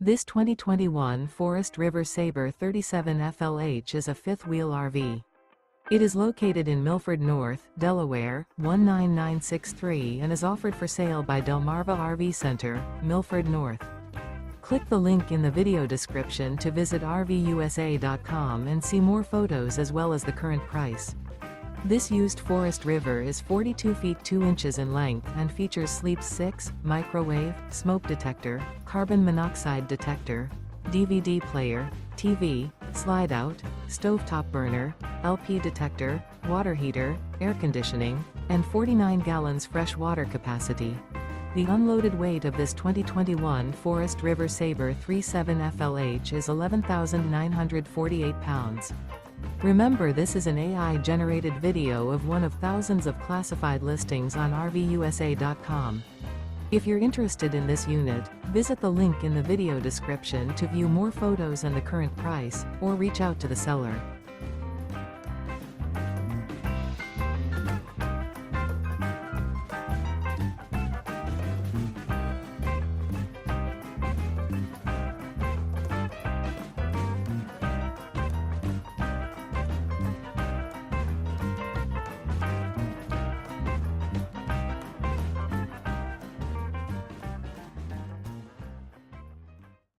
This 2021 Forest River Sabre 37 FLH is a fifth-wheel RV. It is located in Milford North, Delaware, 19963 and is offered for sale by Delmarva RV Center, Milford North. Click the link in the video description to visit RVUSA.com and see more photos as well as the current price. This used Forest River is 42 feet 2 inches in length and features Sleep 6, microwave, smoke detector, carbon monoxide detector, DVD player, TV, Slideout, stovetop burner, LP detector, water heater, air conditioning, and 49 gallons fresh water capacity. The unloaded weight of this 2021 Forest River Sabre 37 FLH is 11,948 pounds. Remember, this is an AI-generated video of one of thousands of classified listings on RVUSA.com. If you're interested in this unit, visit the link in the video description to view more photos and the current price, or reach out to the seller.